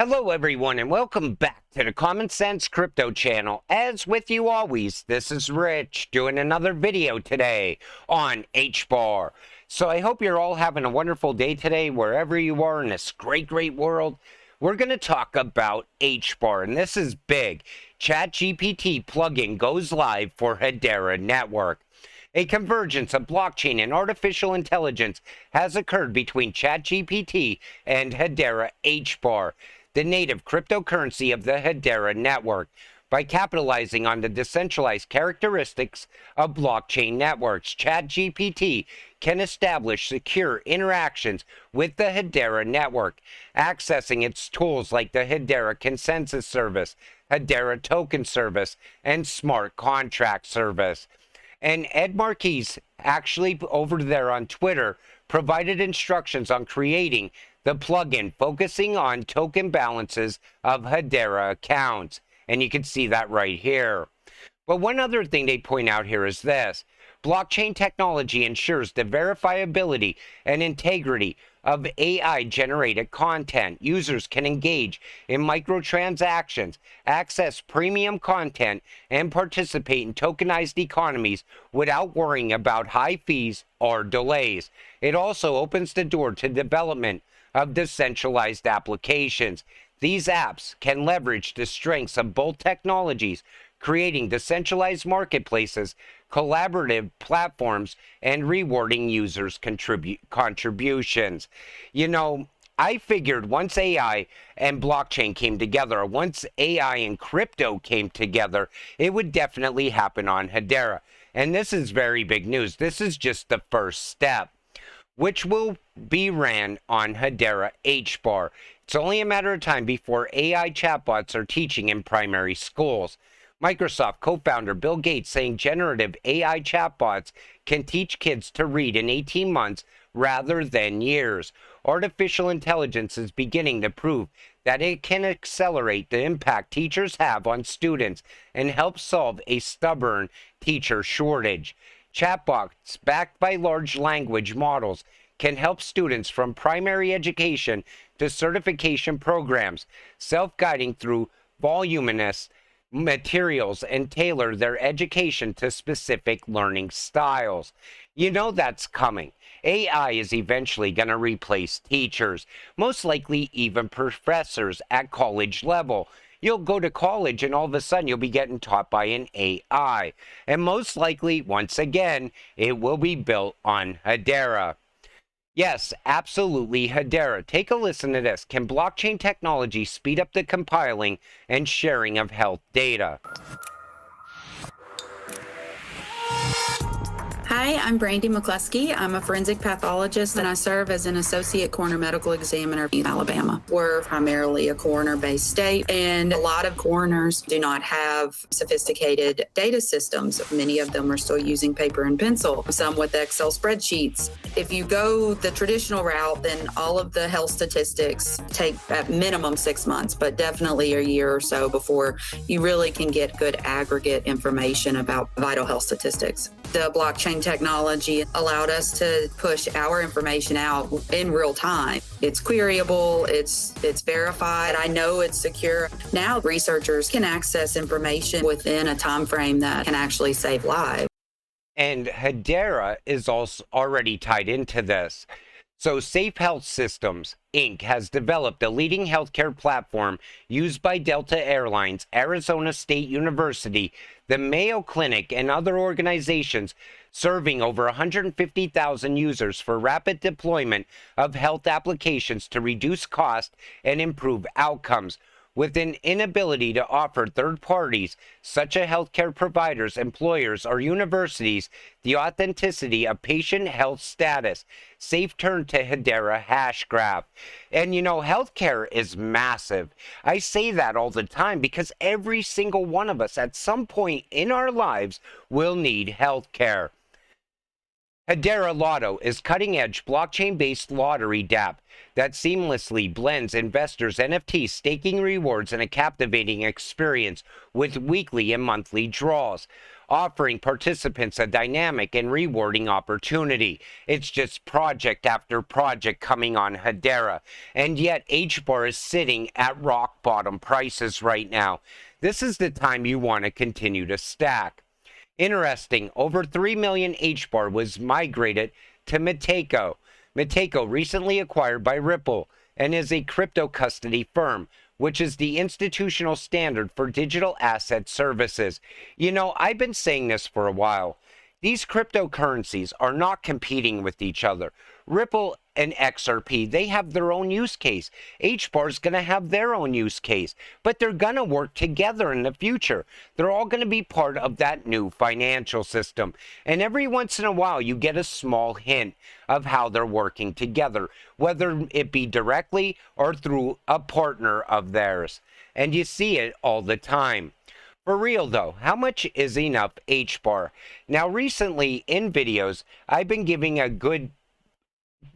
Hello everyone and welcome back to the Common Sense Crypto channel. As with you always, this is Rich doing another video today on HBAR. So I hope you're all having a wonderful day today wherever you are in this great world. We're going to talk about HBAR, and this is big. ChatGPT plugin goes live for Hedera Network. A convergence of blockchain and artificial intelligence has occurred between ChatGPT and Hedera HBAR, the native cryptocurrency of the Hedera network. By capitalizing on the decentralized characteristics of blockchain networks, ChatGPT can establish secure interactions with the Hedera network, accessing its tools like the Hedera Consensus Service, Hedera Token Service, and Smart Contract Service. And Ed Marquis, actually over there on Twitter, provided instructions on creating the plugin focusing on token balances of Hedera accounts. And you can see that right here. But one other thing they point out here is this. Blockchain technology ensures the verifiability and integrity of AI-generated content. Users can engage in microtransactions, access premium content, and participate in tokenized economies without worrying about high fees or delays. It also opens the door to development of decentralized applications. These apps can leverage the strengths of both technologies, creating decentralized marketplaces, collaborative platforms, and rewarding users' contributions. You know, I figured once AI and blockchain came together, once AI and crypto came together, it would definitely happen on Hedera. And this is very big news. This is just the first step, which will be ran on Hedera HBAR. It's only a matter of time before AI chatbots are teaching in primary schools. Microsoft co-founder Bill Gates saying generative AI chatbots can teach kids to read in 18 months rather than years. Artificial intelligence is beginning to prove that it can accelerate the impact teachers have on students and help solve a stubborn teacher shortage. Chatbots backed by large language models can help students from primary education to certification programs, self-guiding through voluminous materials and tailor their education to specific learning styles. You know that's coming. AI is eventually going to replace teachers, most likely even professors at college level. You'll go to college and all of a sudden you'll be getting taught by an AI. And most likely, once again, it will be built on Hedera. Yes, absolutely, Hedera. Take a listen to this. Can blockchain technology speed up the compiling and sharing of health data? Hi, I'm Brandy McCluskey. I'm a forensic pathologist and I serve as an associate coroner medical examiner in Alabama. We're primarily a coroner-based state, and a lot of coroners do not have sophisticated data systems. Many of them are still using paper and pencil, some with Excel spreadsheets. If you go the traditional route, then all of the health statistics take at minimum 6 months, but definitely a year or so before you really can get good aggregate information about vital health statistics. The blockchain technology allowed us to push our information out in real time. It's queryable, it's verified. I know it's secure. Now researchers can access information within a time frame that can actually save lives. And Hedera is also already tied into this. So Safe Health Systems, Inc. has developed a leading healthcare platform used by Delta Airlines, Arizona State University, the Mayo Clinic, and other organizations serving over 150,000 users for rapid deployment of health applications to reduce cost and improve outcomes. With an inability to offer third parties, such as healthcare providers, employers, or universities, the authenticity of patient health status, Safe turned to Hedera Hashgraph. And you know, healthcare is massive. I say that all the time because every single one of us at some point in our lives will need healthcare. Hedera Lotto is cutting-edge blockchain-based lottery dApp that seamlessly blends investors' NFT staking rewards in a captivating experience with weekly and monthly draws, offering participants a dynamic and rewarding opportunity. It's just project after project coming on Hedera, and yet HBAR is sitting at rock bottom prices right now. This is the time you want to continue to stack. Interesting, over 3 million HBAR was migrated to Miteco. Miteco recently acquired by Ripple and is a crypto custody firm, which is the institutional standard for digital asset services. You know, I've been saying this for a while. These cryptocurrencies are not competing with each other. Ripple and XRP, they have their own use case. HBAR is going to have their own use case, but they're going to work together in the future. They're all going to be part of that new financial system. And every once in a while, you get a small hint of how they're working together, whether it be directly or through a partner of theirs. And you see it all the time. For real though, how much is enough HBAR? Now recently in videos, I've been giving a good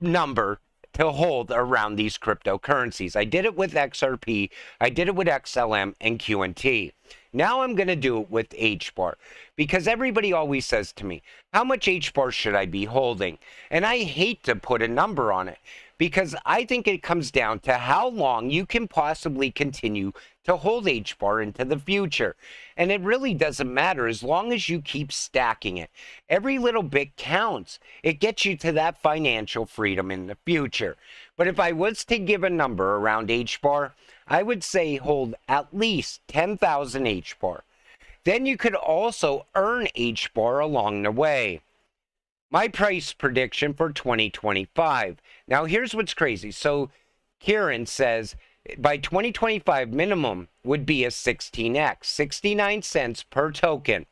number to hold around these cryptocurrencies. I did it with XRP, I did it with XLM and QNT. Now I'm going to do it with HBAR because everybody always says to me, how much HBAR should I be holding? And I hate to put a number on it because I think it comes down to how long you can possibly continue to hold HBAR into the future. And it really doesn't matter as long as you keep stacking it. Every little bit counts. It gets you to that financial freedom in the future. But if I was to give a number around HBAR, I would say hold at least 10,000 HBAR. Then you could also earn HBAR along the way. My price prediction for 2025. Now here's what's crazy. So Kieran says by 2025 minimum would be a 16x, 69 cents per token.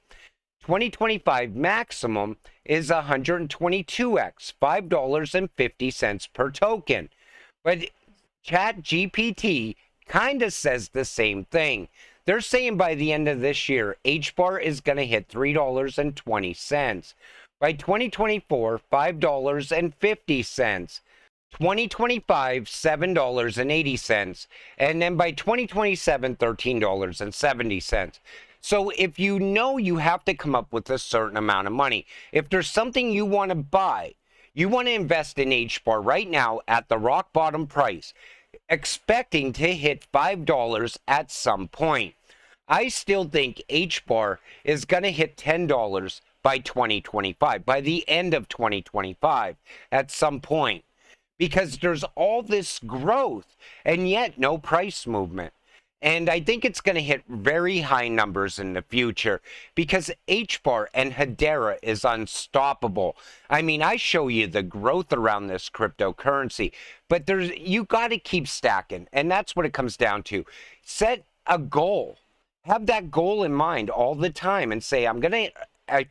2025 maximum is 122x, $5.50 per token. But ChatGPT kind of says the same thing. They're saying by the end of this year, HBAR is going to hit $3.20. By 2024, $5.50. 2025, $7.80. And then by 2027, $13.70. So if you know you have to come up with a certain amount of money, if there's something you want to buy, you want to invest in HBAR right now at the rock bottom price, expecting to hit $5 at some point. I still think HBAR is going to hit $10 by 2025, by the end of 2025 at some point, because there's all this growth and yet no price movement. And I think it's going to hit very high numbers in the future because HBAR and Hedera is unstoppable. I mean, I show you the growth around this cryptocurrency, but you got to keep stacking. And that's what it comes down to. Set a goal. Have that goal in mind all the time and say, I'm going to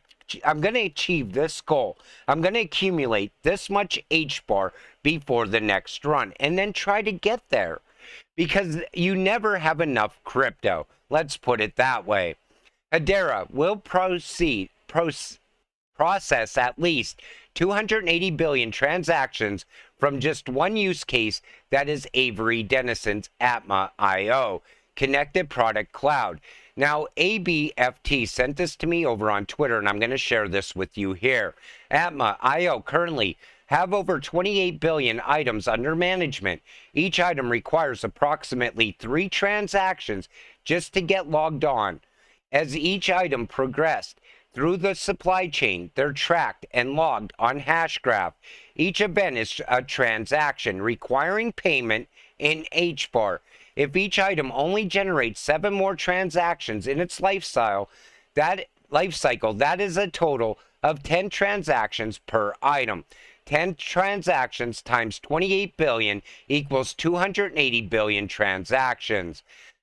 achieve this goal. I'm going to accumulate this much HBAR before the next run and then try to get there. Because you never have enough crypto. Let's put it that way. Hedera will process at least 280 billion transactions from just one use case, that is Avery Dennison's Atma.io, Connected Product Cloud. Now, ABFT sent this to me over on Twitter, and I'm going to share this with you here. Atma.io currently have over 28 billion items under management. Each item requires approximately 3 transactions just to get logged on. As each item progressed through the supply chain, they're tracked and logged on Hashgraph. Each event is a transaction requiring payment in HBAR. If each item only generates 7 more transactions in its life cycle, that is a total of 10 transactions per item. 10 transactions times 28 billion equals 280 billion transactions.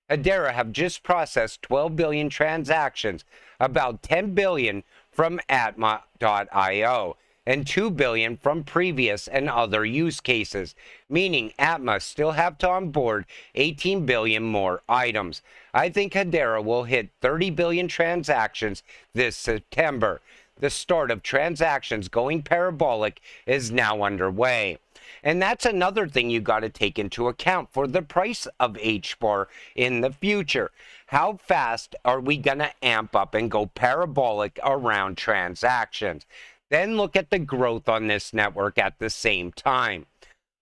Hedera have just processed 12 billion transactions, about 10 billion from Atma.io, and 2 billion from previous and other use cases, meaning Atma still have to onboard 18 billion more items. I think Hedera will hit 30 billion transactions this September. The start of transactions going parabolic is now underway. And that's another thing you got to take into account for the price of HBAR in the future. How fast are we going to amp up and go parabolic around transactions? Then look at the growth on this network at the same time.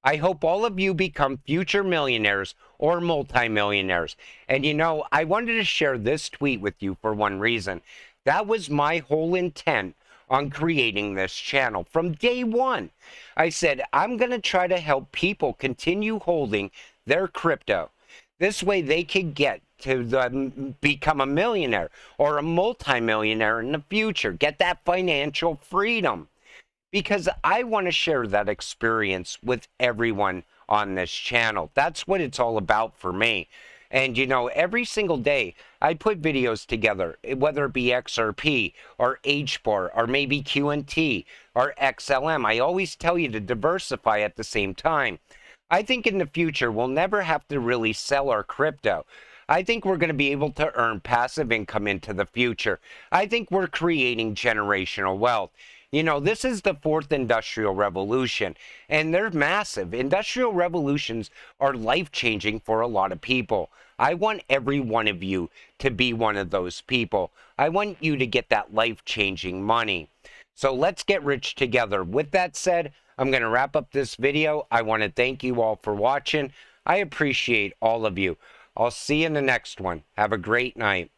I hope all of you become future millionaires or multimillionaires. And you know, I wanted to share this tweet with you for one reason. That was my whole intent on creating this channel from day one. I said, I'm going to try to help people continue holding their crypto. This way they can get to become a millionaire or a multimillionaire in the future, get that financial freedom. Because I want to share that experience with everyone on this channel. That's what it's all about for me. And you know, every single day I put videos together, whether it be XRP or HBAR or maybe QNT or XLM. I always tell you to diversify at the same time. I think in the future we'll never have to really sell our crypto. I think we're going to be able to earn passive income into the future. I think we're creating generational wealth. You know, this is the fourth industrial revolution, and they're massive. Industrial revolutions are life-changing for a lot of people. I want every one of you to be one of those people. I want you to get that life-changing money. So let's get rich together. With that said, I'm going to wrap up this video. I want to thank you all for watching. I appreciate all of you. I'll see you in the next one. Have a great night.